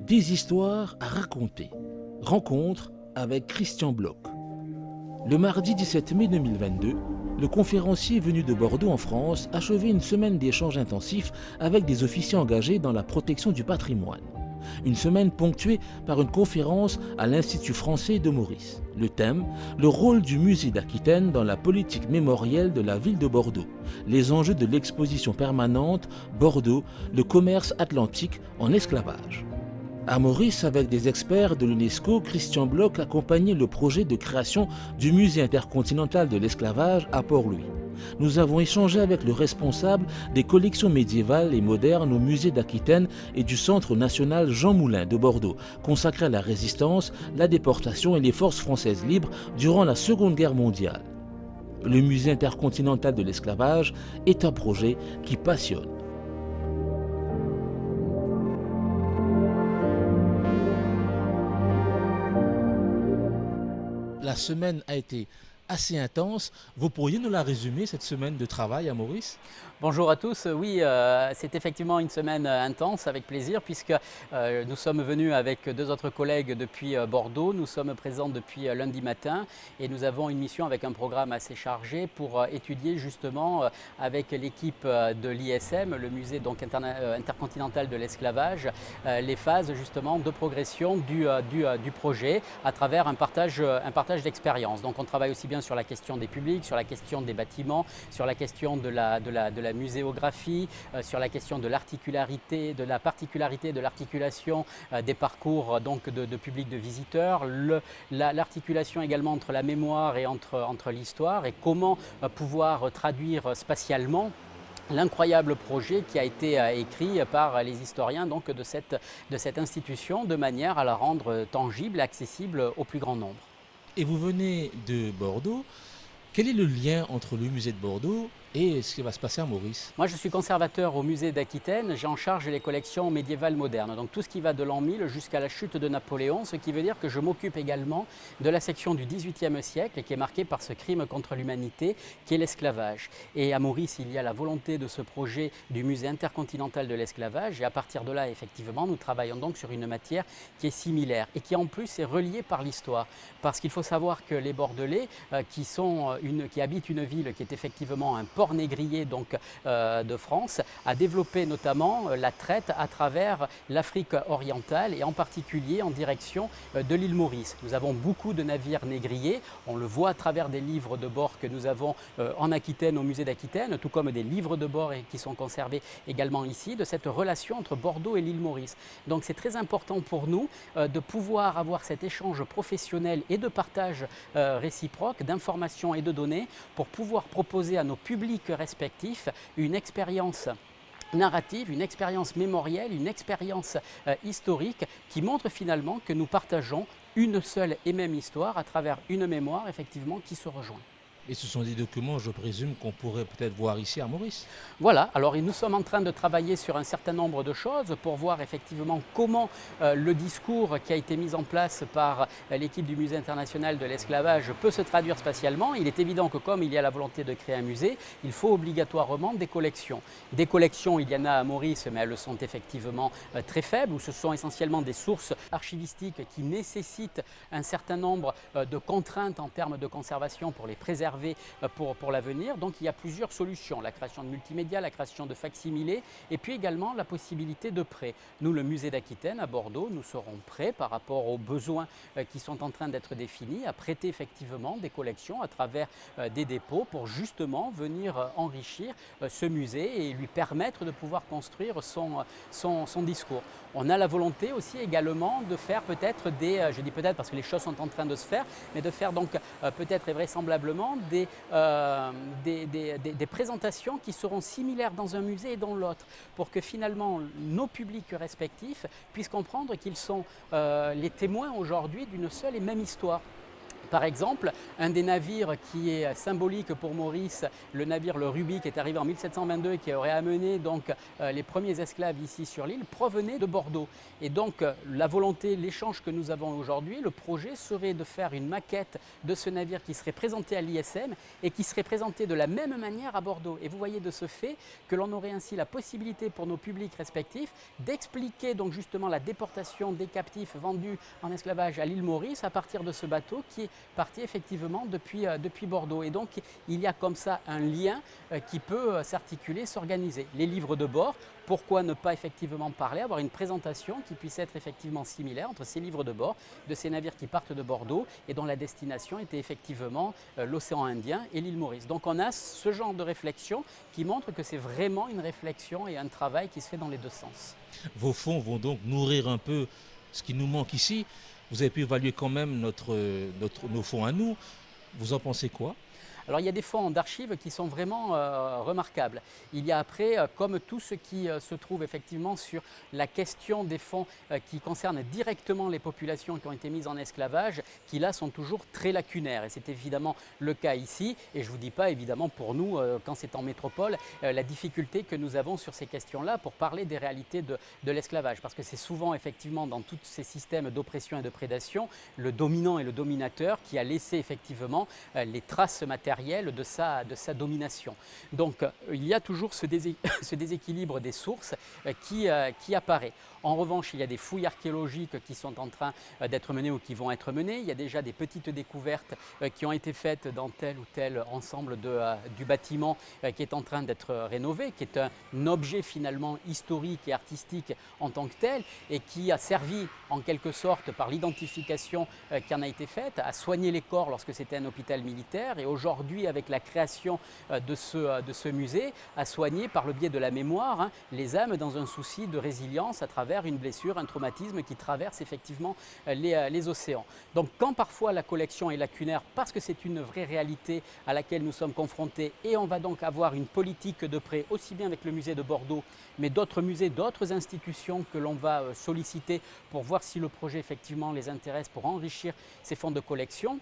Des histoires à raconter. Rencontre avec Christian Bloch. Le mardi 17 mai 2022, le conférencier venu de Bordeaux en France achevait une semaine d'échanges intensifs avec des officiers engagés dans la protection du patrimoine. Une semaine ponctuée par une conférence à l'Institut français de Maurice. Le thème, le rôle du musée d'Aquitaine dans la politique mémorielle de la ville de Bordeaux. Les enjeux de l'exposition permanente Bordeaux, le commerce atlantique en esclavage. À Maurice, avec des experts de l'UNESCO, Christian Bloch accompagnait le projet de création du musée intercontinental de l'esclavage à Port-Louis. Nous avons échangé avec le responsable des collections médiévales et modernes au musée d'Aquitaine et du Centre national Jean Moulin de Bordeaux, consacré à la résistance, la déportation et les forces françaises libres durant la Seconde Guerre mondiale. Le musée intercontinental de l'esclavage est un projet qui passionne. La semaine a été assez intense. Vous pourriez nous la résumer, cette semaine de travail à Maurice ? Bonjour à tous. Oui, c'est effectivement une semaine intense, avec plaisir, puisque nous sommes venus avec deux autres collègues depuis Bordeaux. Nous sommes présents depuis lundi matin et nous avons une mission avec un programme assez chargé pour étudier justement avec l'équipe de l'ISM, le musée donc intercontinental de l'esclavage, les phases justement de progression du projet à travers un partage d'expériences. Donc on travaille aussi bien sur la question des publics, sur la question des bâtiments, sur la question de la muséographie, sur la question de l'articularité, de la particularité de l'articulation des parcours donc de public de visiteurs, l'articulation également entre la mémoire et entre l'histoire et comment pouvoir traduire spatialement l'incroyable projet qui a été écrit par les historiens donc, de cette institution de manière à la rendre tangible et accessible au plus grand nombre. Et vous venez de Bordeaux. Quel est le lien entre le musée de Bordeaux et ce qui va se passer à Maurice ? Moi, je suis conservateur au musée d'Aquitaine. J'ai en charge les collections médiévales modernes. Donc tout ce qui va de l'an 1000 jusqu'à la chute de Napoléon, ce qui veut dire que je m'occupe également de la section du XVIIIe siècle qui est marquée par ce crime contre l'humanité qui est l'esclavage. Et à Maurice, il y a la volonté de ce projet du musée intercontinental de l'esclavage. Et à partir de là, effectivement, nous travaillons donc sur une matière qui est similaire et qui en plus est reliée par l'histoire. Parce qu'il faut savoir que les Bordelais qui habitent une ville qui est effectivement un port négrier donc, de France, a développé notamment la traite à travers l'Afrique orientale et en particulier en direction de l'île Maurice. Nous avons beaucoup de navires négriers, on le voit à travers des livres de bord que nous avons en Aquitaine, au musée d'Aquitaine, tout comme des livres de bord qui sont conservés également ici, de cette relation entre Bordeaux et l'île Maurice. Donc c'est très important pour nous de pouvoir avoir cet échange professionnel et de partage réciproque d'informations et de données pour pouvoir proposer à nos publics respectifs une expérience narrative, une expérience mémorielle, une expérience historique qui montre finalement que nous partageons une seule et même histoire à travers une mémoire effectivement qui se rejoint. Et ce sont des documents, je présume, qu'on pourrait peut-être voir ici à Maurice. Voilà, alors nous sommes en train de travailler sur un certain nombre de choses pour voir effectivement comment le discours qui a été mis en place par l'équipe du musée international de l'esclavage peut se traduire spatialement. Il est évident que comme il y a la volonté de créer un musée, il faut obligatoirement des collections. Des collections, il y en a à Maurice, mais elles sont effectivement très faibles, où ce sont essentiellement des sources archivistiques qui nécessitent un certain nombre de contraintes en termes de conservation pour les préserver pour l'avenir. Donc il y a plusieurs solutions, la création de multimédia, la création de facsimilés et puis également la possibilité de prêt. Nous, le musée d'Aquitaine à Bordeaux, nous serons prêts par rapport aux besoins qui sont en train d'être définis à prêter effectivement des collections à travers des dépôts pour justement venir enrichir ce musée et lui permettre de pouvoir construire son discours. On a la volonté aussi également de faire peut-être je dis peut-être parce que les choses sont en train de se faire, mais de faire donc peut-être et vraisemblablement des présentations qui seront similaires dans un musée et dans l'autre, pour que finalement nos publics respectifs puissent comprendre qu'ils sont les témoins aujourd'hui d'une seule et même histoire. Par exemple, un des navires qui est symbolique pour Maurice, le navire le Ruby, qui est arrivé en 1722 et qui aurait amené donc les premiers esclaves ici sur l'île, provenait de Bordeaux. Et donc la volonté, l'échange que nous avons aujourd'hui, le projet serait de faire une maquette de ce navire qui serait présenté à l'ISM et qui serait présenté de la même manière à Bordeaux. Et vous voyez de ce fait que l'on aurait ainsi la possibilité pour nos publics respectifs d'expliquer donc justement la déportation des captifs vendus en esclavage à l'île Maurice à partir de ce bateau qui est parti effectivement depuis Bordeaux. Et donc il y a comme ça un lien qui peut s'articuler, s'organiser. Les livres de bord, pourquoi ne pas effectivement parler, avoir une présentation qui puisse être effectivement similaire entre ces livres de bord, de ces navires qui partent de Bordeaux et dont la destination était effectivement l'océan Indien et l'île Maurice. Donc on a ce genre de réflexion qui montre que c'est vraiment une réflexion et un travail qui se fait dans les deux sens. Vos fonds vont donc nourrir un peu ce qui nous manque ici. Vous avez pu évaluer quand même nos fonds à nous. Vous en pensez quoi ? Alors il y a des fonds d'archives qui sont vraiment remarquables. Il y a après, comme tout ce qui se trouve effectivement sur la question des fonds qui concernent directement les populations qui ont été mises en esclavage, qui là sont toujours très lacunaires. Et c'est évidemment le cas ici. Et je ne vous dis pas évidemment pour nous, quand c'est en métropole, la difficulté que nous avons sur ces questions-là pour parler des réalités de l'esclavage. Parce que c'est souvent effectivement dans tous ces systèmes d'oppression et de prédation, le dominant et le dominateur qui a laissé effectivement les traces matérielles de sa domination. Donc il y a toujours ce déséquilibre des sources qui apparaît. En revanche, il y a des fouilles archéologiques qui sont en train d'être menées ou qui vont être menées. Il y a déjà des petites découvertes qui ont été faites dans tel ou tel ensemble du bâtiment qui est en train d'être rénové, qui est un objet finalement historique et artistique en tant que tel et qui a servi en quelque sorte par l'identification qui en a été faite à soigner les corps lorsque c'était un hôpital militaire et aujourd'hui avec la création de ce musée à soigner par le biais de la mémoire les âmes dans un souci de résilience à travers une blessure, un traumatisme qui traverse effectivement les océans. Donc quand parfois la collection est lacunaire parce que c'est une vraie réalité à laquelle nous sommes confrontés et on va donc avoir une politique de prêt aussi bien avec le musée de Bordeaux mais d'autres musées, d'autres institutions que l'on va solliciter pour voir si le projet effectivement les intéresse pour enrichir ces fonds de collection.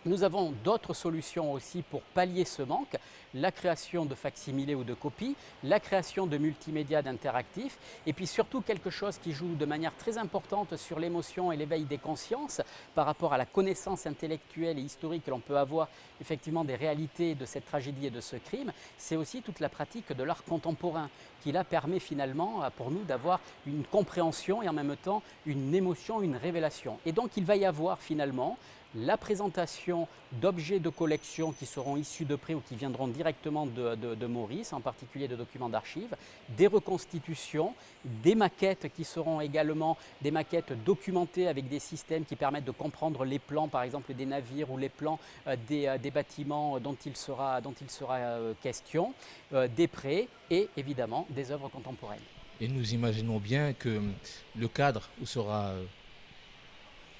Nous avons d'autres solutions aussi pour pallier ce manque, la création de facsimilés ou de copies, la création de multimédia d'interactifs et puis surtout quelque chose qui joue de manière très importante sur l'émotion et l'éveil des consciences par rapport à la connaissance intellectuelle et historique que l'on peut avoir effectivement des réalités de cette tragédie et de ce crime, c'est aussi toute la pratique de l'art contemporain qui là permet finalement pour nous d'avoir une compréhension et en même temps une émotion, une révélation. Et donc il va y avoir finalement la présentation d'objets de collection qui seront issus de prêt ou qui viendront directement de Maurice, en particulier de documents d'archives, des reconstitutions, des maquettes qui seront également des maquettes documentées avec des systèmes qui permettent de comprendre les plans, par exemple des navires ou les plans des bâtiments dont il sera question, des prêts et évidemment des œuvres contemporaines. Et nous imaginons bien que le cadre où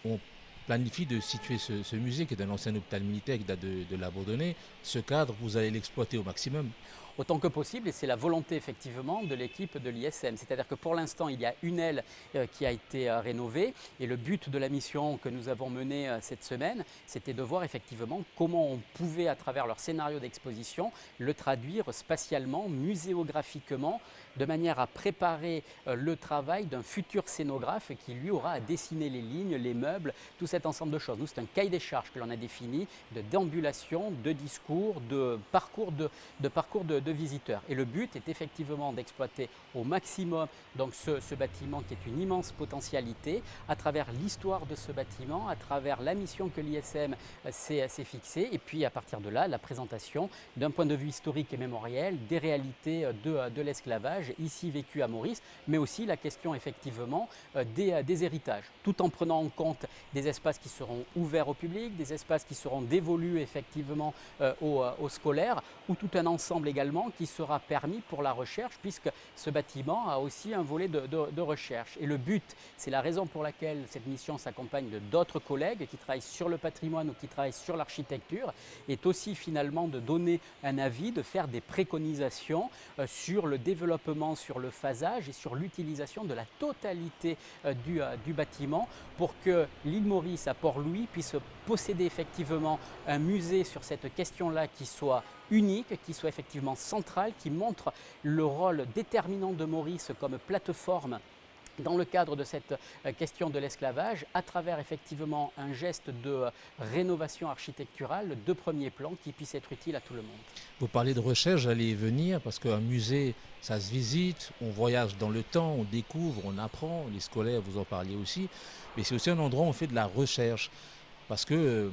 on planifie de situer ce musée qui est un ancien hôpital militaire qui date de l'abandonner. Ce cadre, vous allez l'exploiter au maximum. Autant que possible, et c'est la volonté effectivement de l'équipe de l'ISM. C'est-à-dire que pour l'instant, il y a une aile qui a été rénovée et le but de la mission que nous avons menée cette semaine, c'était de voir effectivement comment on pouvait, à travers leur scénario d'exposition, le traduire spatialement, muséographiquement, de manière à préparer le travail d'un futur scénographe qui lui aura à dessiner les lignes, les meubles, tout cet ensemble de choses. Nous, c'est un cahier des charges que l'on a défini de déambulation, de discours, de parcours de visiteurs. Et le but est effectivement d'exploiter au maximum donc ce bâtiment qui est une immense potentialité à travers l'histoire de ce bâtiment, à travers la mission que l'ISM s'est fixée et puis à partir de là, la présentation d'un point de vue historique et mémoriel des réalités de l'esclavage ici vécu à Maurice, mais aussi la question effectivement des héritages, tout en prenant en compte des espaces qui seront ouverts au public, des espaces qui seront dévolus effectivement aux scolaires ou tout un ensemble également finalement qui sera permis pour la recherche, puisque ce bâtiment a aussi un volet de recherche. Et le but, c'est la raison pour laquelle cette mission s'accompagne de d'autres collègues qui travaillent sur le patrimoine ou qui travaillent sur l'architecture, est aussi finalement de donner un avis, de faire des préconisations sur le développement, sur le phasage et sur l'utilisation de la totalité du bâtiment pour que l'île Maurice à Port-Louis puisse posséder effectivement un musée sur cette question-là qui soit unique, qui soit effectivement central, qui montre le rôle déterminant de Maurice comme plateforme dans le cadre de cette question de l'esclavage, à travers effectivement un geste de rénovation architecturale de premier plan qui puisse être utile à tout le monde. Vous parlez de recherche, j'allais y venir, parce qu'un musée, ça se visite, on voyage dans le temps, on découvre, on apprend, les scolaires, vous en parliez aussi, mais c'est aussi un endroit où on fait de la recherche, parce que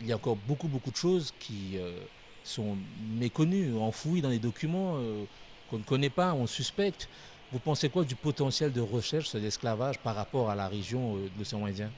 il y a encore beaucoup de choses qui sont méconnues, enfouies dans les documents qu'on ne connaît pas, on suspecte. Vous pensez quoi du potentiel de recherche sur l'esclavage par rapport à la région de l'océan Indien?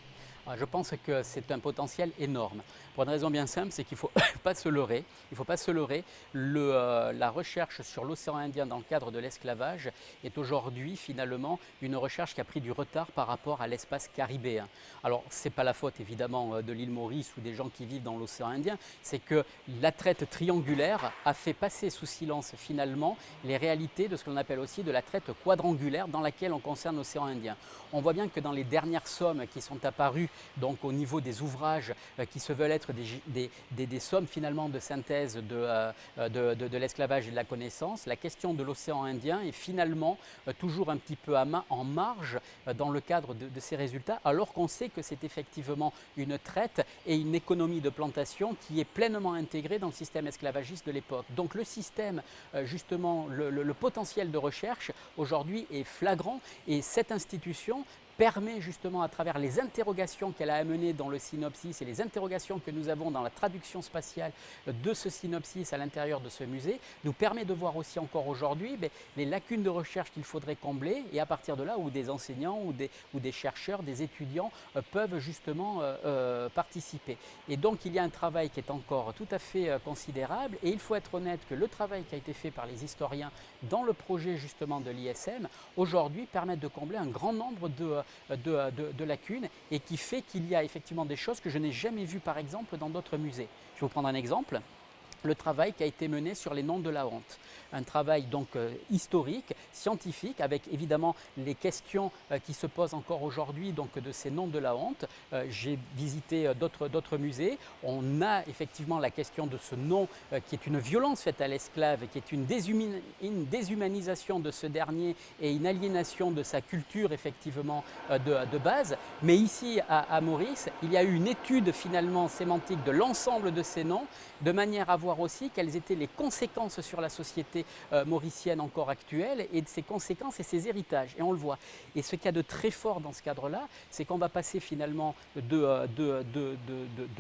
Je pense que c'est un potentiel énorme. Pour une raison bien simple, c'est qu'il ne faut pas se leurrer. Il faut pas se leurrer. La recherche sur l'océan Indien dans le cadre de l'esclavage est aujourd'hui finalement une recherche qui a pris du retard par rapport à l'espace caribéen. Alors, ce n'est pas la faute évidemment de l'île Maurice ou des gens qui vivent dans l'océan Indien, c'est que la traite triangulaire a fait passer sous silence finalement les réalités de ce que l'on appelle aussi de la traite quadrangulaire dans laquelle on concerne l'océan Indien. On voit bien que dans les dernières sommes qui sont apparues donc au niveau des ouvrages qui se veulent être des sommes finalement de synthèse de l'esclavage et de la connaissance, la question de l'océan Indien est finalement toujours un petit peu en marge dans le cadre de ces résultats, alors qu'on sait que c'est effectivement une traite et une économie de plantation qui est pleinement intégrée dans le système esclavagiste de l'époque. Donc le système, justement, le potentiel de recherche aujourd'hui est flagrant et cette institution permet justement à travers les interrogations qu'elle a amenées dans le synopsis et les interrogations que nous avons dans la traduction spatiale de ce synopsis à l'intérieur de ce musée, nous permet de voir aussi encore aujourd'hui les lacunes de recherche qu'il faudrait combler et à partir de là où des enseignants ou des chercheurs, des étudiants peuvent justement participer. Et donc il y a un travail qui est encore tout à fait considérable et il faut être honnête que le travail qui a été fait par les historiens dans le projet justement de l'ISM aujourd'hui permet de combler un grand nombre de lacunes et qui fait qu'il y a effectivement des choses que je n'ai jamais vues par exemple dans d'autres musées. Je vais vous prendre un exemple. Le travail qui a été mené sur les noms de la honte. Un travail donc historique, scientifique, avec évidemment les questions qui se posent encore aujourd'hui donc de ces noms de la honte. J'ai visité d'autres musées. On a effectivement la question de ce nom qui est une violence faite à l'esclave, qui est une déshumanisation de ce dernier et une aliénation de sa culture effectivement de base. Mais ici à Maurice, il y a eu une étude finalement sémantique de l'ensemble de ces noms, de manière à voir aussi quelles étaient les conséquences sur la société mauricienne encore actuelle et de ses conséquences et ses héritages. Et on le voit. Et ce qu'il y a de très fort dans ce cadre-là, c'est qu'on va passer finalement de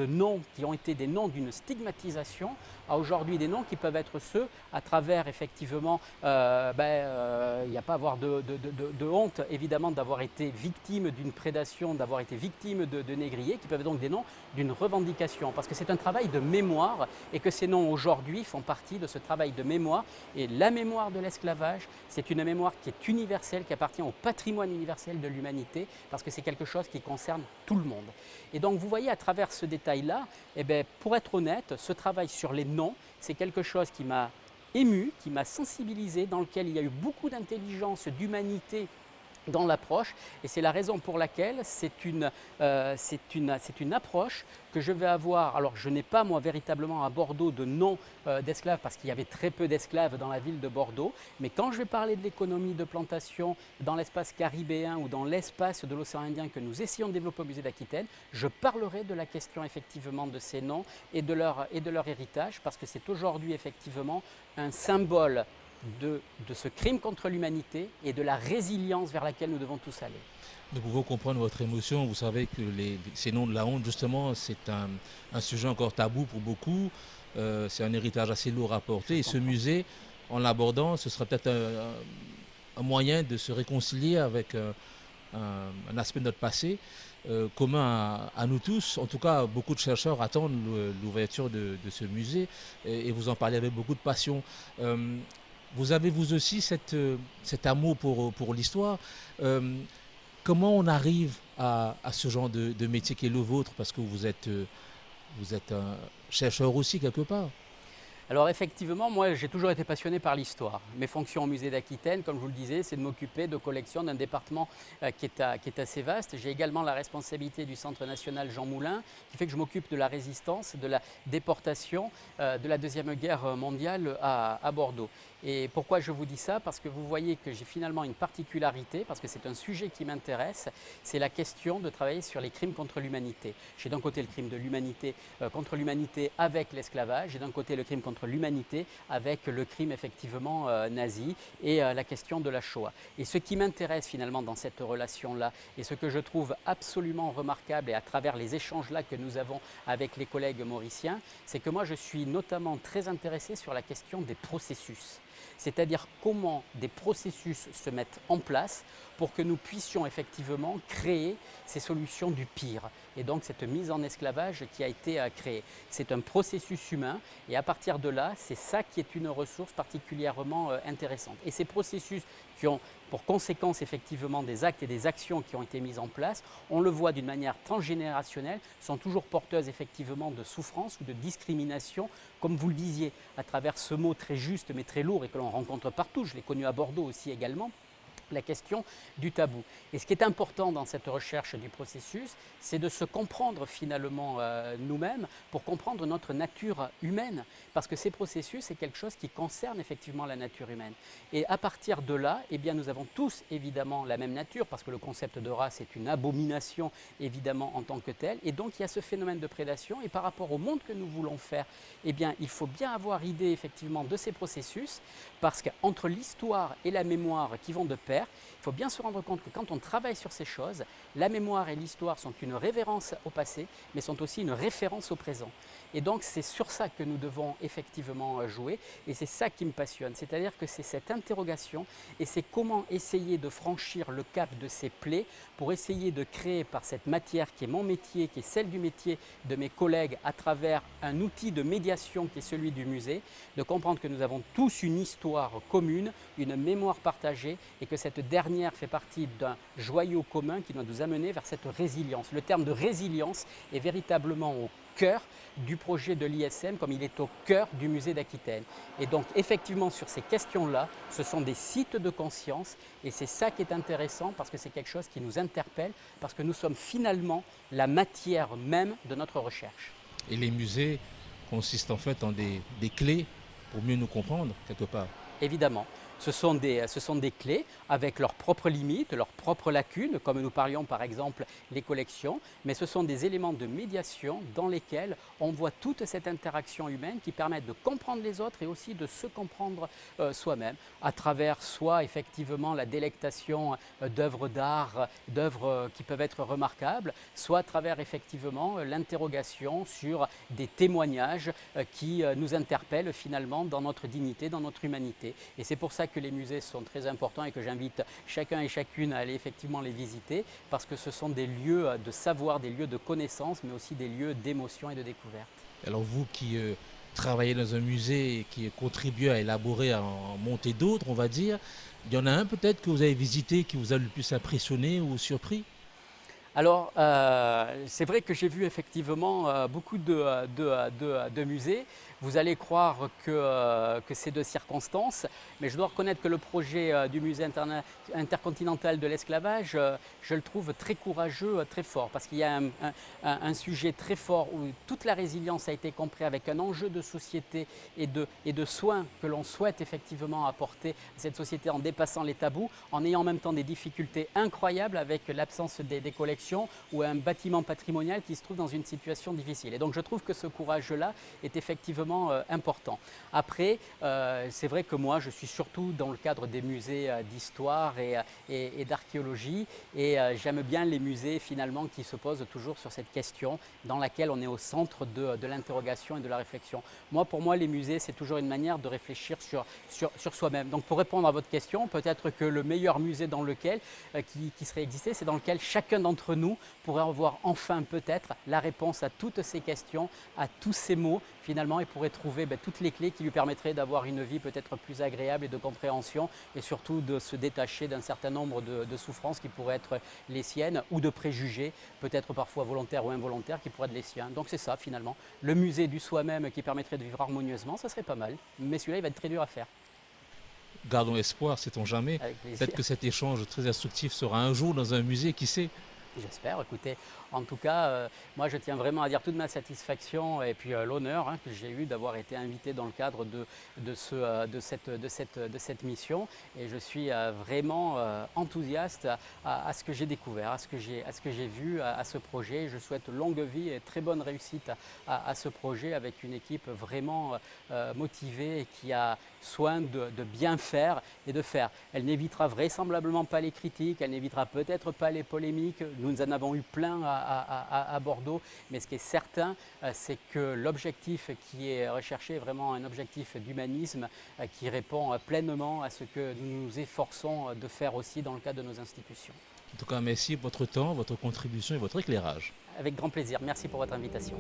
noms qui ont été des noms d'une stigmatisation à aujourd'hui des noms qui peuvent être ceux à travers effectivement, il n'y a pas à avoir de honte évidemment d'avoir été victime d'une prédation, d'avoir été victime de négriers, qui peuvent être donc des noms d'une revendication. Parce que c'est un travail de mémoire et que ces noms aujourd'hui font partie de ce travail de mémoire. Et la mémoire de l'esclavage, c'est une mémoire qui est universelle, qui appartient au patrimoine universel de l'humanité, parce que c'est quelque chose qui concerne tout le monde. Et donc vous voyez à travers ce détail-là, pour être honnête, ce travail sur les noms, c'est quelque chose qui m'a ému, qui m'a sensibilisé, dans lequel il y a eu beaucoup d'intelligence, d'humanité dans l'approche, et c'est la raison pour laquelle c'est une approche que je vais avoir. Alors je n'ai pas moi véritablement à Bordeaux de nom d'esclaves parce qu'il y avait très peu d'esclaves dans la ville de Bordeaux, mais quand je vais parler de l'économie de plantation dans l'espace caribéen ou dans l'espace de l'océan Indien que nous essayons de développer au musée d'Aquitaine, je parlerai de la question effectivement de ces noms et de leur héritage, parce que c'est aujourd'hui effectivement un symbole de ce crime contre l'humanité et de la résilience vers laquelle nous devons tous aller. Nous pouvons comprendre votre émotion. Vous savez que ces noms de la honte, justement, c'est un sujet encore tabou pour beaucoup. C'est un héritage assez lourd à porter. Et ce musée, en l'abordant, ce sera peut-être un moyen de se réconcilier avec un aspect de notre passé commun à nous tous. En tout cas, beaucoup de chercheurs attendent l'ouverture de ce musée et vous en parlez avec beaucoup de passion. Vous avez vous aussi cet amour pour l'histoire. Comment on arrive à ce genre de métier qui est le vôtre? Parce que vous êtes un chercheur aussi quelque part. Alors effectivement, moi j'ai toujours été passionné par l'histoire. Mes fonctions au musée d'Aquitaine, comme je vous le disais, c'est de m'occuper de collections d'un département qui est assez vaste. J'ai également la responsabilité du Centre national Jean Moulin, qui fait que je m'occupe de la résistance, de la déportation de la Deuxième Guerre mondiale à Bordeaux. Et pourquoi je vous dis ça? Parce que vous voyez que j'ai finalement une particularité, parce que c'est un sujet qui m'intéresse, c'est la question de travailler sur les crimes contre l'humanité. J'ai d'un côté le crime de l'humanité contre l'humanité avec l'esclavage, et d'un côté le crime contre l'humanité avec le crime effectivement nazi et la question de la Shoah. Et ce qui m'intéresse finalement dans cette relation-là, et ce que je trouve absolument remarquable, et à travers les échanges-là que nous avons avec les collègues mauriciens, c'est que moi je suis notamment très intéressé sur la question des processus. C'est-à-dire comment des processus se mettent en place pour que nous puissions effectivement créer ces solutions du pire. Et donc cette mise en esclavage qui a été créée. C'est un processus humain et à partir de là, c'est ça qui est une ressource particulièrement intéressante. Et ces processus qui ont pour conséquence effectivement des actes et des actions qui ont été mises en place, on le voit d'une manière transgénérationnelle, sont toujours porteuses effectivement de souffrance ou de discrimination, comme vous le disiez, à travers ce mot très juste mais très lourd et que l'on rencontre partout, je l'ai connu à Bordeaux aussi également, la question du tabou. Et ce qui est important dans cette recherche du processus, c'est de se comprendre finalement nous-mêmes pour comprendre notre nature humaine. Parce que ces processus, c'est quelque chose qui concerne effectivement la nature humaine. Et à partir de là, eh bien, nous avons tous évidemment la même nature, parce que le concept de race est une abomination évidemment en tant que tel. Et donc il y a ce phénomène de prédation. Et par rapport au monde que nous voulons faire, eh bien, il faut bien avoir idée effectivement de ces processus, parce qu'entre l'histoire et la mémoire qui vont de pair, il faut bien se rendre compte que quand on travaille sur ces choses, la mémoire et l'histoire sont une révérence au passé, mais sont aussi une référence au présent. Et donc c'est sur ça que nous devons effectivement jouer, et c'est ça qui me passionne. C'est-à-dire que c'est cette interrogation, et c'est comment essayer de franchir le cap de ces plaies pour essayer de créer par cette matière qui est mon métier, qui est celle du métier de mes collègues, à travers un outil de médiation qui est celui du musée, de comprendre que nous avons tous une histoire commune, une mémoire partagée, et que cette dernière fait partie d'un joyau commun qui doit nous amener vers cette résilience. Le terme de résilience est véritablement au cœur du projet de l'ISM, comme il est au cœur du musée d'Aquitaine. Et donc effectivement sur ces questions-là, ce sont des sites de conscience, et c'est ça qui est intéressant parce que c'est quelque chose qui nous interpelle, parce que nous sommes finalement la matière même de notre recherche. Et les musées consistent en fait en des clés pour mieux nous comprendre quelque part. Évidemment. Ce sont des clés avec leurs propres limites, leurs propres lacunes, comme nous parlions par exemple les collections, mais ce sont des éléments de médiation dans lesquels on voit toute cette interaction humaine qui permettent de comprendre les autres et aussi de se comprendre soi-même, à travers soit effectivement la délectation d'œuvres d'art, d'œuvres qui peuvent être remarquables, soit à travers effectivement l'interrogation sur des témoignages qui nous interpellent finalement dans notre dignité, dans notre humanité. Et c'est pour ça que les musées sont très importants et que j'invite chacun et chacune à aller effectivement les visiter, parce que ce sont des lieux de savoir, des lieux de connaissance, mais aussi des lieux d'émotion et de découverte. Alors vous qui travaillez dans un musée et qui contribuez à élaborer, à en monter d'autres, on va dire, il y en a un peut-être que vous avez visité qui vous a le plus impressionné ou surpris? Alors, c'est vrai que j'ai vu effectivement beaucoup de musées. Vous allez croire que c'est de circonstance, mais je dois reconnaître que le projet du musée intercontinental de l'esclavage, je le trouve très courageux, très fort, parce qu'il y a un sujet très fort où toute la résilience a été comprise avec un enjeu de société et de soins que l'on souhaite effectivement apporter à cette société en dépassant les tabous, en ayant en même temps des difficultés incroyables avec l'absence des collections construction ou un bâtiment patrimonial qui se trouve dans une situation difficile. Et donc je trouve que ce courage-là est effectivement important. Après, c'est vrai que moi je suis surtout dans le cadre des musées d'histoire et d'archéologie, et j'aime bien les musées finalement qui se posent toujours sur cette question dans laquelle on est au centre de l'interrogation et de la réflexion. Pour moi, les musées, c'est toujours une manière de réfléchir sur soi-même. Donc pour répondre à votre question, peut-être que le meilleur musée dans lequel, qui serait existé, c'est dans lequel chacun d'entre nous pourrait avoir enfin peut-être la réponse à toutes ces questions, à tous ces mots finalement, et pourrait trouver toutes les clés qui lui permettraient d'avoir une vie peut-être plus agréable et de compréhension, et surtout de se détacher d'un certain nombre de souffrances qui pourraient être les siennes, ou de préjugés, peut-être parfois volontaires ou involontaires, qui pourraient être les siens. Donc c'est ça finalement, le musée du soi-même qui permettrait de vivre harmonieusement, ça serait pas mal, mais celui-là il va être très dur à faire. Gardons espoir, sait-on jamais. Avec plaisir. Peut-être que cet échange très instructif sera un jour dans un musée, qui sait. J'espère. Écoutez, en tout cas, moi je tiens vraiment à dire toute ma satisfaction et puis l'honneur que j'ai eu d'avoir été invité dans le cadre de cette mission, et je suis vraiment enthousiaste à ce que j'ai découvert, à ce que j'ai vu, à ce projet. Je souhaite longue vie et très bonne réussite à ce projet, avec une équipe vraiment motivée et qui a soin de bien faire et de faire. Elle n'évitera vraisemblablement pas les critiques, elle n'évitera peut-être pas les polémiques. Nous en avons eu plein à Bordeaux, mais ce qui est certain, c'est que l'objectif qui est recherché est vraiment un objectif d'humanisme qui répond pleinement à ce que nous nous efforçons de faire aussi dans le cadre de nos institutions. En tout cas, merci pour votre temps, votre contribution et votre éclairage. Avec grand plaisir. Merci pour votre invitation.